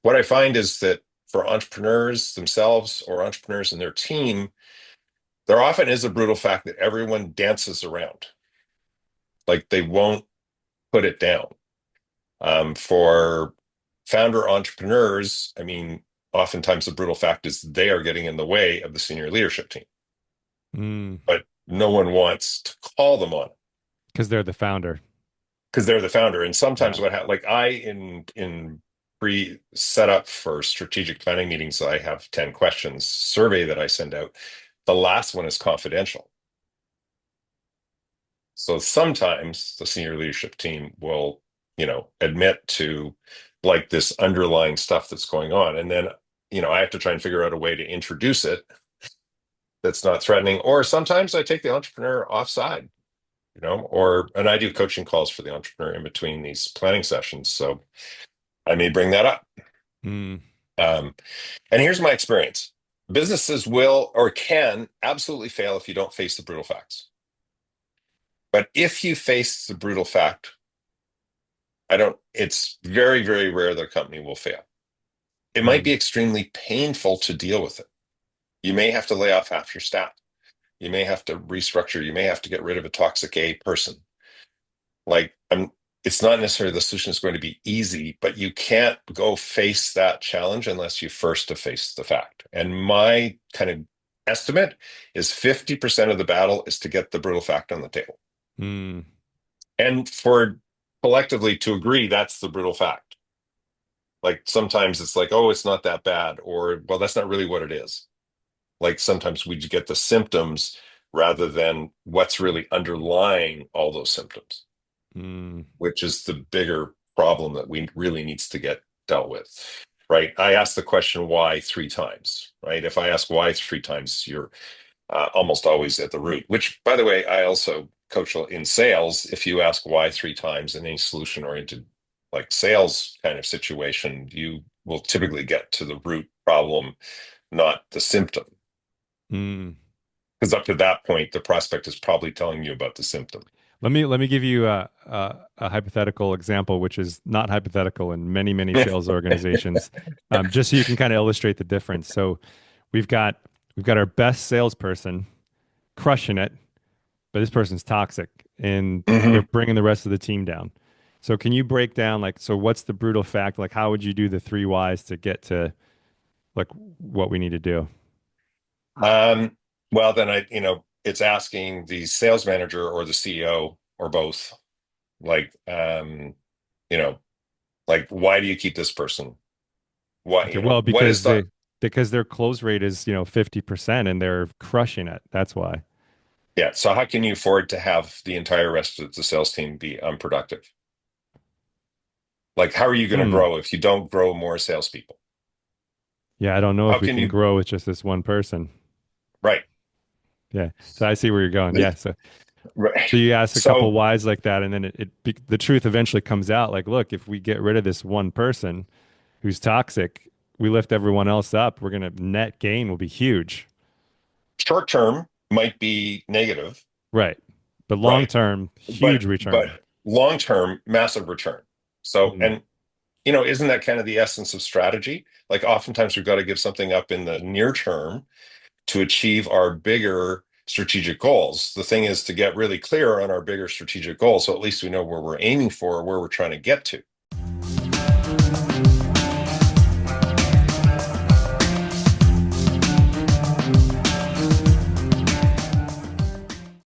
what I find is that for entrepreneurs themselves or entrepreneurs and their team, there often is a brutal fact that everyone dances around. Like they won't put it down. For founder entrepreneurs, I mean, oftentimes the brutal fact is they are getting in the way of the senior leadership team, Mm, but no one wants to call them on it because they're the founder. because they're the founder. And sometimes Yeah. what like I in pre set up for strategic planning meetings, I have 10 questions survey that I send out. The last one is confidential. So sometimes the senior leadership team will, admit to like this underlying stuff that's going on. And then, I have to try and figure out a way to introduce it that's not threatening. Or sometimes I take the entrepreneur offside, and I do coaching calls for the entrepreneur in between these planning sessions. So I may bring that up. Mm, Um, and here's my experience. Businesses will or can absolutely fail if you don't face the brutal facts. But if you face the brutal fact, it's very, very rare that a company will fail. It might be mm, extremely painful to deal with it. You may have to lay off half your staff. You may have to restructure. You may have to get rid of a toxic A person. Like, it's not necessarily the solution is going to be easy, but you can't go face that challenge unless you first have faced the fact. And my kind of estimate is 50% of the battle is to get the brutal fact on the table. mm. And for collectively to agree that's the brutal fact. Like sometimes it's like, oh, it's not that bad, or well, that's not really what it is. Like sometimes we get the symptoms rather than what's really underlying all those symptoms, Mm. which is the bigger problem that we really needs to get dealt with. Right. I asked the question why three times, right? If I ask why three times, you're almost always at the root, which, by the way, I also coach in sales. If you ask why three times in any solution oriented, like sales kind of situation, you will typically get to the root problem, not the symptom. Mm. Because up to that point, the prospect is probably telling you about the symptom. Let me give you a hypothetical example, which is not hypothetical in many sales organizations, just so you can kind of illustrate the difference. So we've got we've got our best salesperson crushing it, but this person's toxic and they're hmm bringing the rest of the team down. So can you break down like so what's the brutal fact? Like how would you do the three whys to get to like what we need to do? Um, well, then it's asking the sales manager or the CEO or both, like, you know, like, why do you keep this person? What, Okay, well, what is the, because their close rate is, 50% and they're crushing it. That's why. yeah. So how can you afford to have the entire rest of the sales team be unproductive? Like, how are you going to Hmm. grow if you don't grow more salespeople? Yeah, I don't know How if we can can you, grow with just this one person. right, Yeah. So I see where you're going. Yeah. So right. you ask a couple So whys like that, and then the truth eventually comes out. Like, look, if we get rid of this one person who's toxic, we lift everyone else up. We're gonna net gain will be huge. short term might be negative, Right. But long right? term, But huge return. long term, massive return. So, Mm. and isn't that kind of the essence of strategy? Like oftentimes we've got to give something up in the near term to achieve our bigger strategic goals. The thing is to get really clear on our bigger strategic goals, so at least we know where we're aiming for, where we're trying to get to.